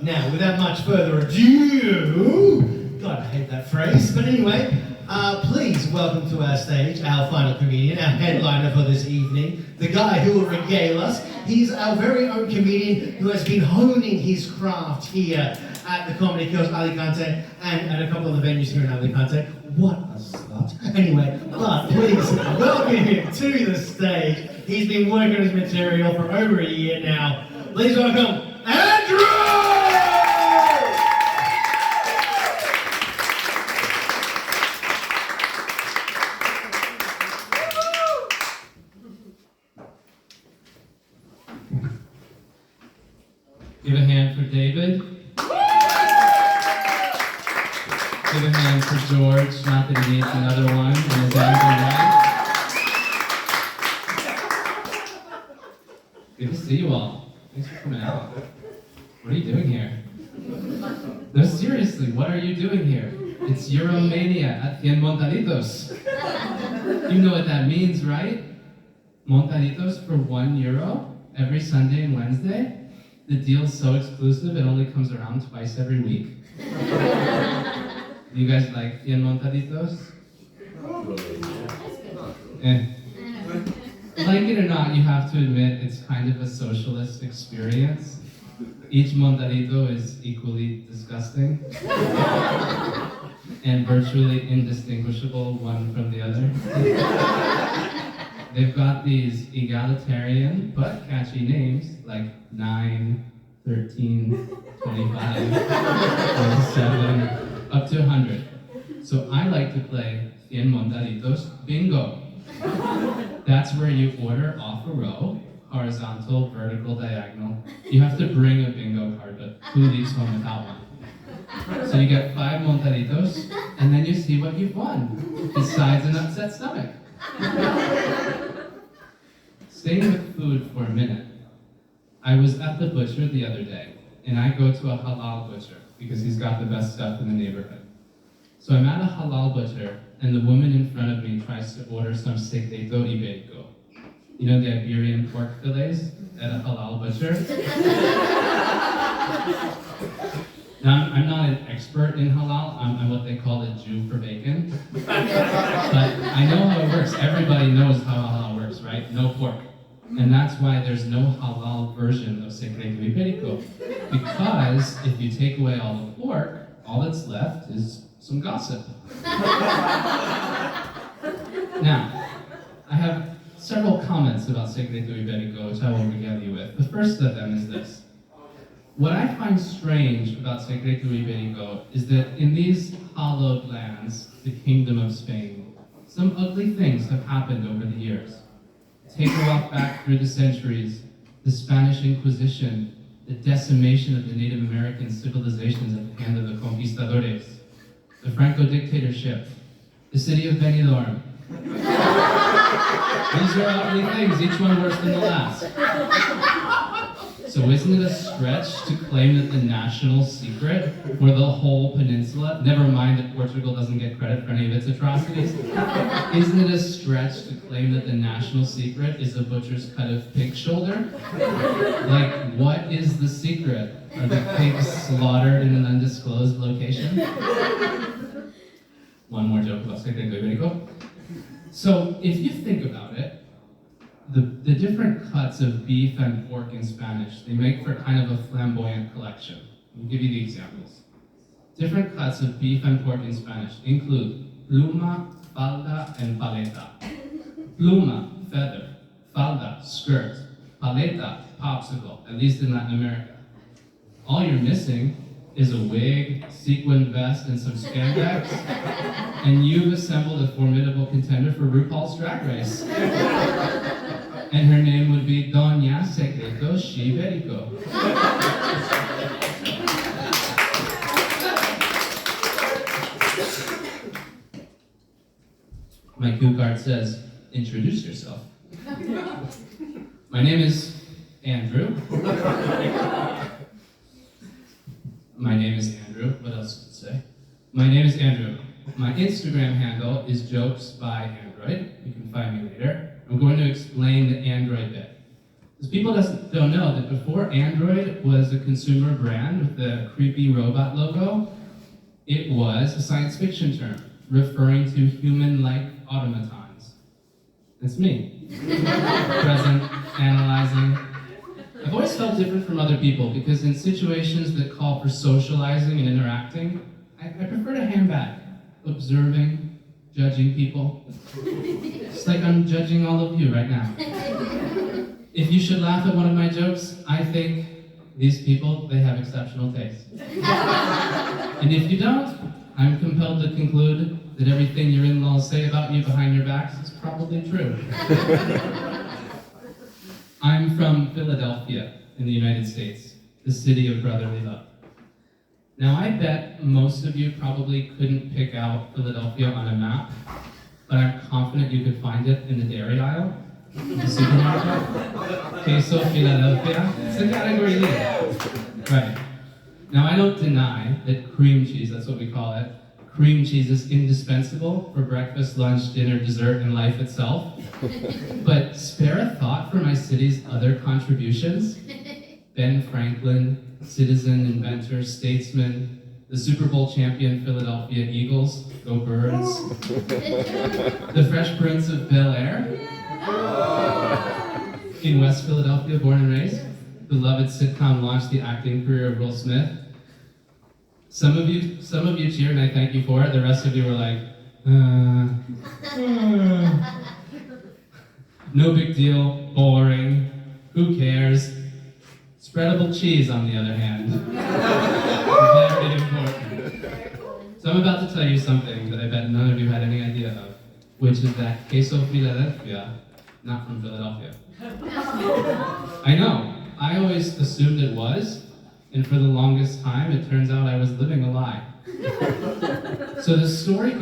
Now, without much further ado, God, I hate that phrase, but anyway, please welcome to our stage our final comedian, our headliner for this evening, the guy who will regale us. He's our very own comedian who has been honing his craft here at the Comedy Kiosk Alicante and at a couple of the venues here in Alicante. What a slut. Anyway, but please welcome him to the stage. He's been working on his material for over a year now. Please welcome Andrew! Give a hand for David. Give a hand for George, not that he needs another one in his angry life. Good to see you all. Thanks for coming out. What are you doing here? No, seriously, what are you doing here? It's Euromania at the Montaditos. You know what that means, right? Montaditos for €1 every Sunday and Wednesday. The deal's so exclusive, it only comes around twice every week. You guys like the Montaditos? Like it or not, you have to admit it's kind of a socialist experience. Each Montadito is equally disgusting and virtually indistinguishable one from the other. They've got these egalitarian but catchy names like 9, 13, 25, 27, up to 100. So I like to play in Montaditos bingo. That's where you order off a row, horizontal, vertical, diagonal. You have to bring a bingo card, but who leaves home without one? So you get 5 Montaditos, and then you see what you've won, besides an upset stomach. Staying with food for a minute, I was at the butcher the other day, and I go to a halal butcher because he's got the best stuff in the neighborhood. So I'm at a halal butcher, and the woman in front of me tries to order some secreto ibérico. You know the Iberian pork fillets at a halal butcher? Now, I'm not an expert in halal. I'm what they call a Jew for bacon. But I know how it works. Everybody knows how halal works, right? No pork. And that's why there's no halal version of secreto ibérico. Because if you take away all the pork, all that's left is some gossip. Now, I have several comments about secreto ibérico, which I will regale you with. The first of them is this. What I find strange about secreto ibérico is that in these hallowed lands, the Kingdom of Spain, some ugly things have happened over the years. Take a walk back through the centuries, the Spanish Inquisition, the decimation of the Native American civilizations at the hand of the conquistadores, the Franco dictatorship, the city of Benidorm. These are ugly things, each one worse than the last. So isn't it a stretch to claim that the national secret, or the whole peninsula, never mind that Portugal doesn't get credit for any of its atrocities, isn't it a stretch to claim that the national secret is a butcher's cut of pig shoulder? Like, what is the secret? Are the pigs slaughtered in an undisclosed location? One more joke about secreto ibérico. So, if you think about it, the different cuts of beef and pork in Spanish, they make for kind of a flamboyant collection. I'll give you the examples. Different cuts of beef and pork in Spanish include pluma, falda, and paleta. Pluma, feather. Falda, skirt. Paleta, popsicle, at least in Latin America. All you're missing is a wig, sequin vest, and some spandex, and you've assembled a formidable contender for RuPaul's Drag Race. And her name would be Doña Secreto Ibérico. My cue card says, introduce yourself. My name is Andrew. My name is Andrew. What else does it say? My name is Andrew. My Instagram handle is Jokesbyandroid. You can find me later. I'm going to explain the Android bit. Because people don't know that before Android was a consumer brand with the creepy robot logo, it was a science fiction term referring to human-like automatons. That's me. Present, analyzing. I've always felt different from other people because in situations that call for socializing and interacting, I prefer to hang back, observing, judging people. Just like I'm judging all of you right now. If you should laugh at one of my jokes, I think these people, they have exceptional taste. And if you don't, I'm compelled to conclude that everything your in-laws say about you behind your backs is probably true. I'm from Philadelphia in the United States, the city of brotherly love. Now I bet most of you probably couldn't pick out Philadelphia on a map, but I'm confident you could find it in the dairy aisle. The supermarket. Queso Philadelphia. It's a category leader. Right. Now I don't deny that cream cheese, that's what we call it, cream cheese is indispensable for breakfast, lunch, dinner, dessert, and life itself. But spare a thought for my city's other contributions. Ben Franklin, citizen, inventor, statesman, the Super Bowl champion Philadelphia Eagles, go Birds. The Fresh Prince of Bel-Air. In West Philadelphia, born and raised. Beloved sitcom launched the acting career of Will Smith. Some of you cheered and I thank you for it. The rest of you were like, no big deal, boring, who cares? Spreadable cheese, on the other hand. Very important. So I'm about to tell you something that I bet none of you had any idea of, which is that queso Philadelphia, not from Philadelphia. I know, I always assumed it was, and for the longest time, it turns out I was living a lie. So the story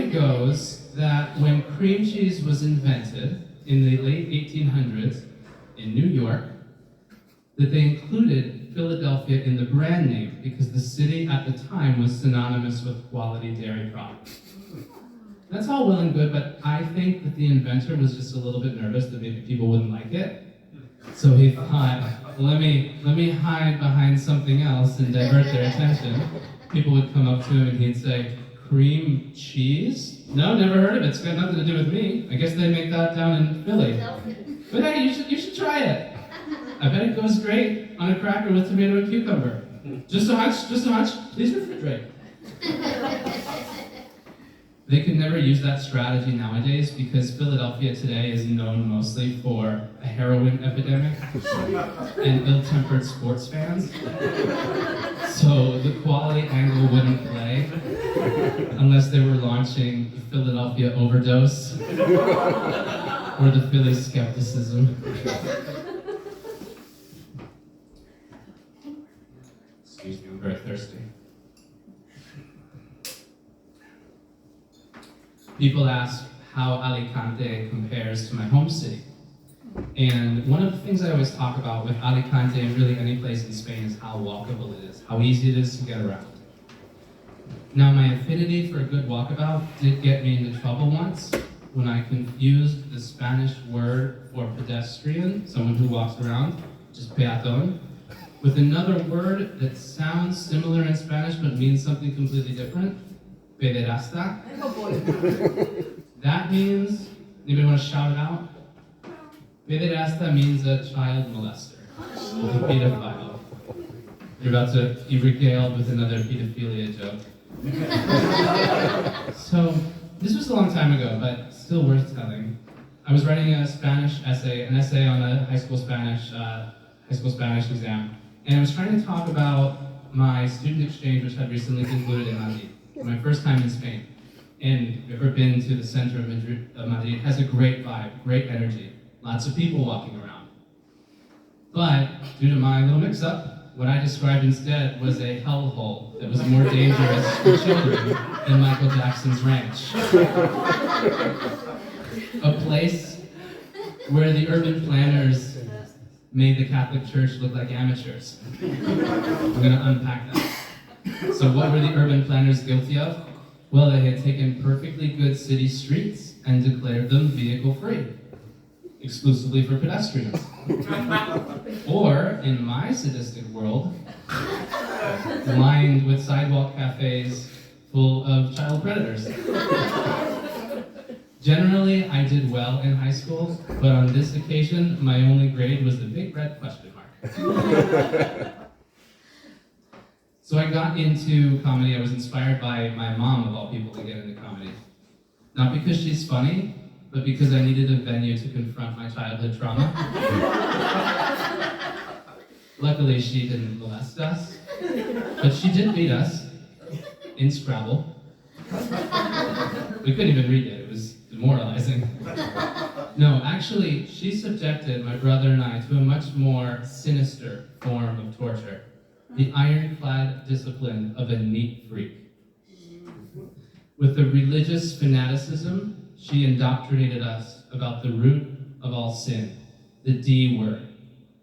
goes that when cream cheese was invented in the late 1800s in New York, that they included Philadelphia in the brand name because the city at the time was synonymous with quality dairy products. That's all well and good, but I think that the inventor was just a little bit nervous that maybe people wouldn't like it. So he thought, let me hide behind something else and divert their attention. People would come up to him and he'd say, cream cheese? No, never heard of it. It's got nothing to do with me. I guess they make that down in Philly. But hey, you should try it. I bet it goes great on a cracker with tomato and cucumber. Just a hunch, please refrigerate. They could never use that strategy nowadays because Philadelphia today is known mostly for a heroin epidemic and ill-tempered sports fans. So the quality angle wouldn't play unless they were launching the Philadelphia overdose or the Philly skepticism. Excuse me, I'm very thirsty. People ask how Alicante compares to my home city. And one of the things I always talk about with Alicante and really any place in Spain is how walkable it is, how easy it is to get around. Now, my affinity for a good walkabout did get me into trouble once when I confused the Spanish word for pedestrian, someone who walks around, just peatón, with another word that sounds similar in Spanish but means something completely different. Pederasta. Oh boy. That means, anybody want to shout it out? Pederasta means a child molester, a pedophile. You're about to be regaled with another pedophilia joke. So, this was a long time ago, but still worth telling. I was writing a Spanish essay, an essay on a high school Spanish exam, and I was trying to talk about my student exchange, which had recently concluded in Madrid. My first time in Spain, and if you've ever been to the center of Madrid, it has a great vibe, great energy, lots of people walking around. But due to my little mix-up, what I described instead was a hellhole that was more dangerous for children than Michael Jackson's ranch. A place where the urban planners made the Catholic Church look like amateurs. I'm going to unpack that. So what were the urban planners guilty of? Well, they had taken perfectly good city streets and declared them vehicle-free. exclusively for pedestrians. Or, in my sadistic world, lined with sidewalk cafes full of child predators. Generally, I did well in high school, but on this occasion, my only grade was the big red question mark. So I got into comedy. I was inspired by my mom, of all people, to get into comedy. Not because she's funny, but because I needed a venue to confront my childhood trauma. Luckily, she didn't molest us, but she did beat us in Scrabble. We couldn't even read it. It was demoralizing. No, actually, she subjected my brother and I to a much more sinister form of torture. The ironclad discipline of a neat freak. With a religious fanaticism, she indoctrinated us about the root of all sin, the D word.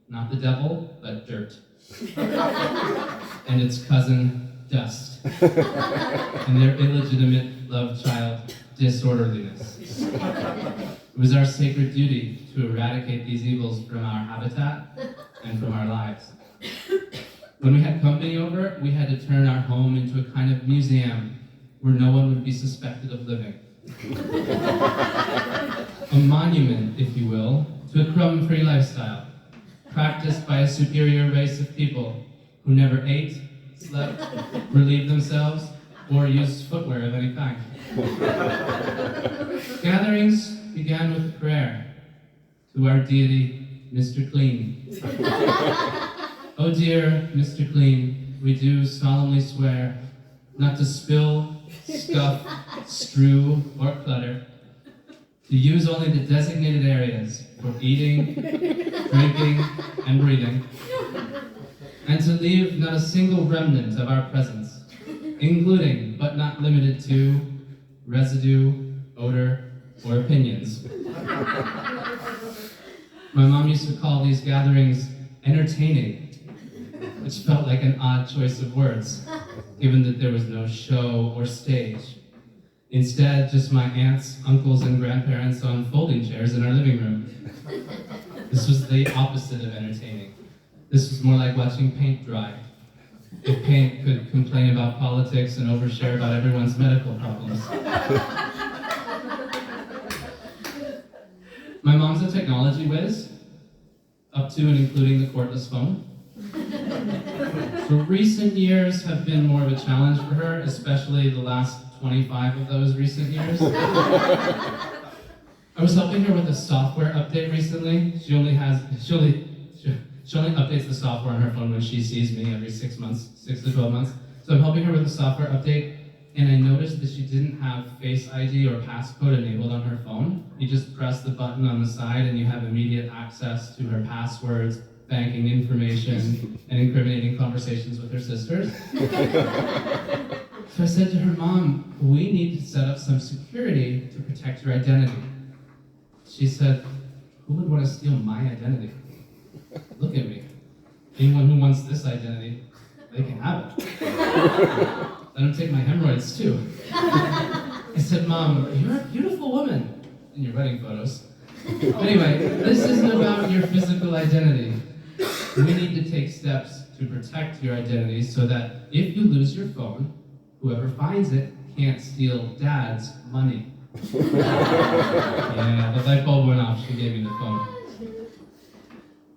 Not the devil, but dirt. And its cousin, dust. And their illegitimate love child, disorderliness. It was our sacred duty to eradicate these evils from our habitat and from our lives. When we had company over, we had to turn our home into a kind of museum where no one would be suspected of living. A monument, if you will, to a crumb-free lifestyle, practiced by a superior race of people who never ate, slept, relieved themselves, or used footwear of any kind. Gatherings began with a prayer to our deity, Mr. Clean. Oh dear Mr. Clean, we do solemnly swear not to spill, scuff, strew, or clutter, to use only the designated areas for eating, drinking, and breathing, and to leave not a single remnant of our presence, including, but not limited to, residue, odor, or opinions. My mom used to call these gatherings entertaining, which felt like an odd choice of words, given that there was no show or stage. Instead, just my aunts, uncles, and grandparents on folding chairs in our living room. This was the opposite of entertaining. This was more like watching paint dry. If paint could complain about politics and overshare about everyone's medical problems. My mom's a technology whiz, up to and including the cordless phone. So recent years have been more of a challenge for her, especially the last 25 of those recent years. I was helping her with a software update recently. She only updates the software on her phone when she sees me every 6 to 12 months. So I'm helping her with a software update, and I noticed that she didn't have Face ID or passcode enabled on her phone. You just press the button on the side and you have immediate access to her passwords, banking information, and incriminating conversations with her sisters. So I said to her, Mom, we need to set up some security to protect your identity. She said, who would want to steal my identity? Look at me. Anyone who wants this identity, they can have it. Let them take my hemorrhoids too. I said, Mom, you're a beautiful woman in your wedding photos. Anyway, this isn't about your physical identity. We need to take steps to protect your identity so that if you lose your phone, whoever finds it can't steal Dad's money. Yeah, the light bulb went off. She gave me the phone.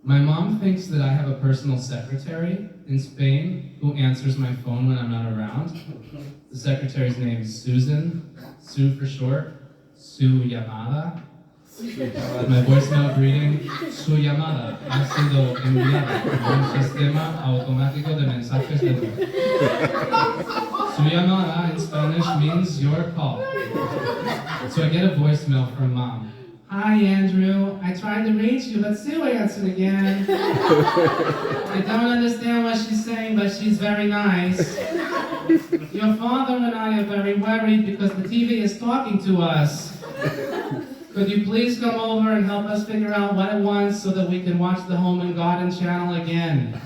My mom thinks that I have a personal secretary in Spain who answers my phone when I'm not around. The secretary's name is Susan, Sue for short, Su llamada. My voicemail greeting, Su llamada ha sido enviada por un sistema automático de mensajes de voz. Su llamada in Spanish means your call. So I get a voicemail from Mom. Hi, Andrew. I tried to reach you, but Sue answered again. I don't understand what she's saying, but she's very nice. Your father and I are very worried because the TV is talking to us. Could you please come over and help us figure out what it wants so that we can watch the Home and Garden channel again?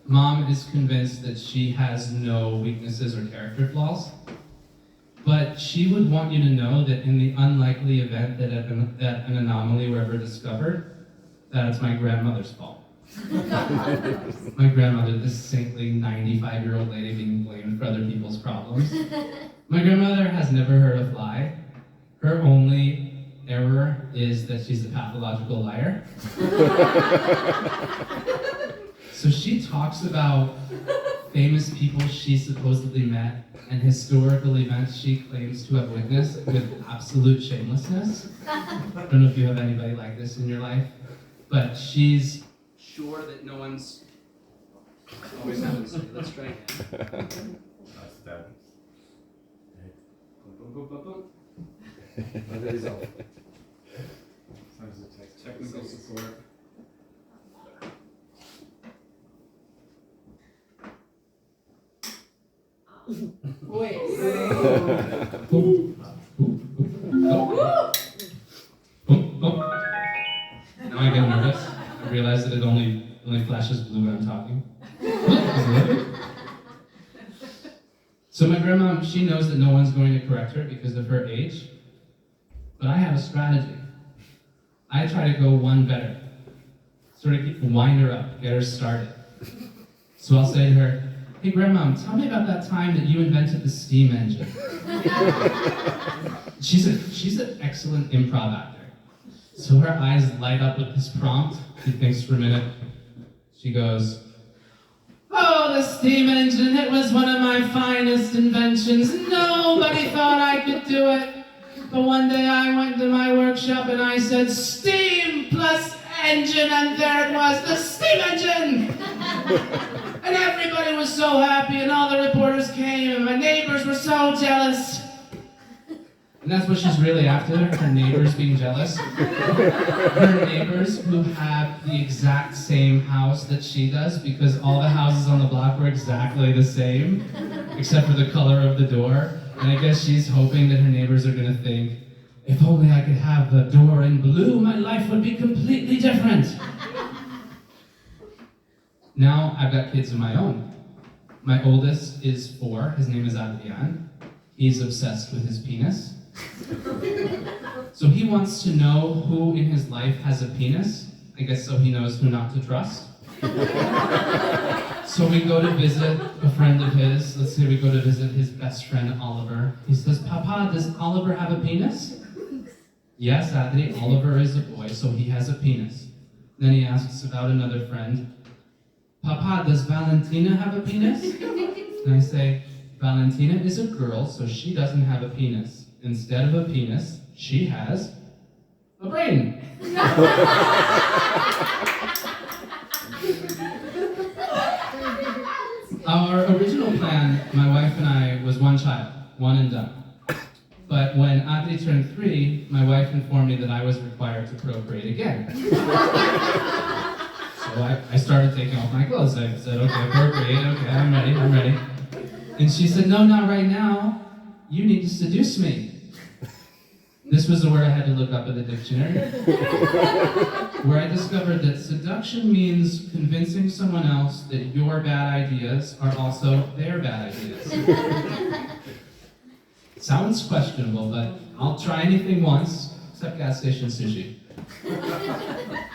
Mom is convinced that she has no weaknesses or character flaws. But she would want you to know that in the unlikely event that an anomaly were ever discovered, that it's my grandmother's fault. My grandmother, this saintly 95-year-old lady being blamed for other people's problems. My grandmother has never heard a fly. Her only error is that she's a pathological liar. So she talks about famous people she supposedly met and historical events she claims to have witnessed with absolute shamelessness. I don't know if you have anybody like this in your life, but she's sure that no one's always happens to me. Let's try again. That's that. Boom, boom, boom, boom. Sometimes it takes Technical support. Wait. Now I get nervous. I realize that it only flashes blue when I'm talking. So my grandma, she knows that no one's going to correct her because of her age. But I have a strategy. I try to go one better. Sort of wind her up, get her started. So I'll say to her, "Hey grandma, tell me about that time that you invented the steam engine." She's an excellent improv actor. So her eyes light up with this prompt. She thinks for a minute. She goes, "Oh, the steam engine, it was one of my finest inventions. Nobody thought I could do it. But one day I went to my workshop and I said, steam plus engine, and there it was, the steam engine! And everybody was so happy, and all the reporters came, and my neighbors were so jealous." And that's what she's really after, her neighbors being jealous. Her neighbors who have the exact same house that she does, because all the houses on the block were exactly the same, except for the color of the door. And I guess she's hoping that her neighbors are gonna think, if only I could have the door in blue, my life would be completely different. Now I've got kids of my own. My oldest is 4, his name is Adrian. He's obsessed with his penis. So he wants to know who in his life has a penis, I guess so he knows who not to trust. So we go to visit a friend of his. Let's say we go to visit his best friend, Oliver. He says, "Papa, does Oliver have a penis?" "Yes, Adri, Oliver is a boy, so he has a penis." Then he asks about another friend. "Papa, does Valentina have a penis?" And I say, "Valentina is a girl, so she doesn't have a penis. Instead of a penis, she has a brain." Our original plan, my wife and I, was one child, one and done. But when Adri turned 3, my wife informed me that I was required to procreate again. So I started taking off my clothes. I said, "Okay, procreate, okay, I'm ready. And she said, "No, not right now. You need to seduce me." This was a word I had to look up in the dictionary, where I discovered that seduction means convincing someone else that your bad ideas are also their bad ideas. Sounds questionable, but I'll try anything once, except gas station sushi.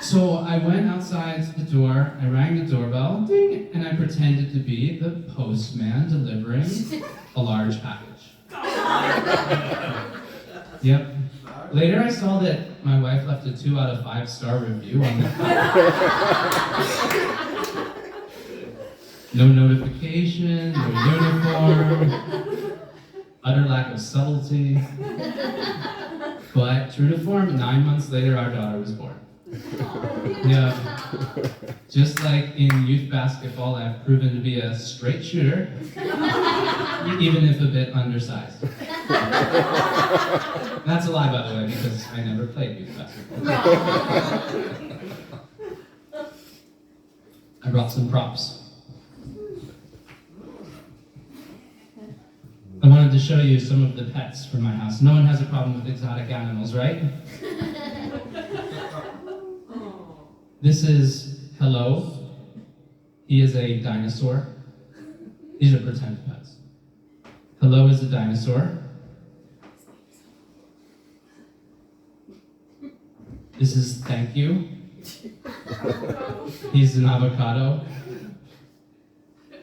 So I went outside the door, I rang the doorbell, ding, and I pretended to be the postman delivering a large package. Yep. Later I saw that my wife left a 2 out of 5 star review on the No notification, no uniform, utter lack of subtlety. But true to form, 9 months later our daughter was born. Yeah. Just like in youth basketball, I've proven to be a straight shooter, even if a bit undersized. That's a lie, by the way, because I never played youth basketball. I brought some props. I wanted to show you some of the pets from my house. No one has a problem with exotic animals, right? This is Hello. He is a dinosaur. These are pretend pets. Hello is a dinosaur. This is thank you. He's an avocado.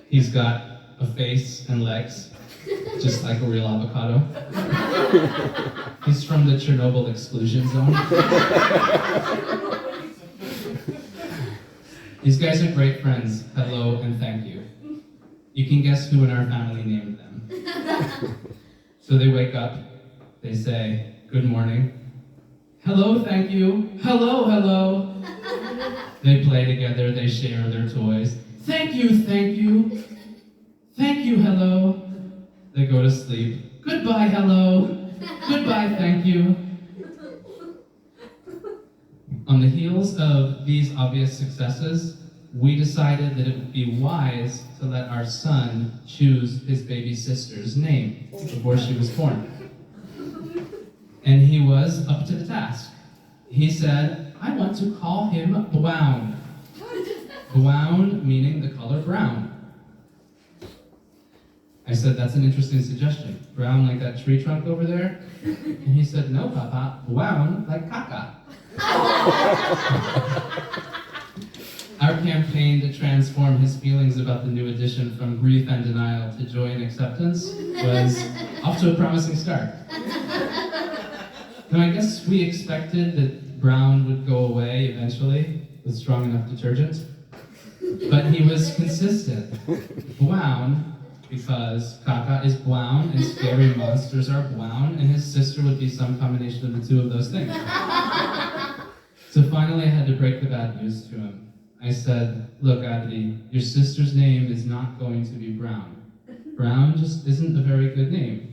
He's got a face and legs, just like a real avocado. He's from the Chernobyl exclusion zone. These guys are great friends. Hello and thank you. You can guess who in our family named them. So they wake up, they say, good morning. Hello, thank you. Hello, hello. They play together, they share their toys. Thank you, thank you. Thank you, hello. They go to sleep. Goodbye, hello. Goodbye, thank you. On the heels of these obvious successes, we decided that it would be wise to let our son choose his baby sister's name before she was born. And he was up to the task. He said, I want to call him Brown. Brown meaning the color brown. I said, that's an interesting suggestion. Brown like that tree trunk over there? And he said, no, Papa, brown like caca. Our campaign to transform his feelings about the new addition from grief and denial to joy and acceptance was off to a promising start. Now, I guess we expected that brown would go away eventually with strong enough detergent, but he was consistent. Brown, because caca is brown and scary monsters are brown, and his sister would be some combination of the two of those things. So finally I had to break the bad news to him. I said, look, Aditi, your sister's name is not going to be Brown. Brown just isn't a very good name.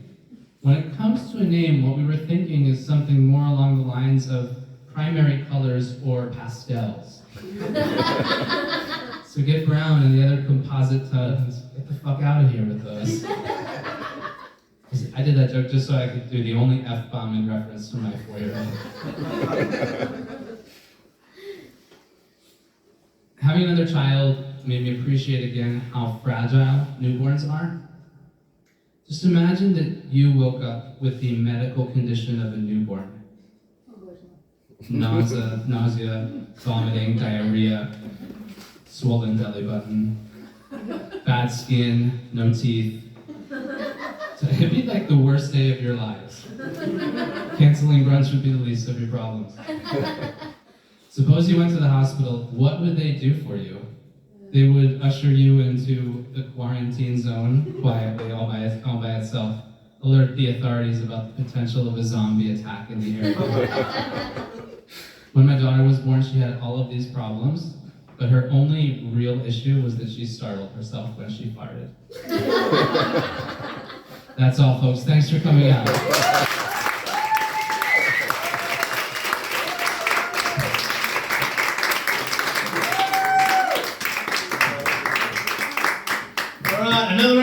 When it comes to a name, what we were thinking is something more along the lines of primary colors or pastels. So get brown and the other composite tones. Get the fuck out of here with those. I did that joke just so I could do the only F-bomb in reference to my 4-year-old. Having another child made me appreciate again how fragile newborns are. Just imagine that you woke up with the medical condition of a newborn. Nausea, vomiting, diarrhea, swollen belly button, bad skin, no teeth. So it'd be like the worst day of your lives. Canceling brunch would be the least of your problems. Suppose you went to the hospital, what would they do for you? They would usher you into the quarantine zone quietly, all by itself, alert the authorities about the potential of a zombie attack in the area. When my daughter was born, she had all of these problems, but her only real issue was that she startled herself when she farted. That's all, folks. Thanks for coming out. All right, another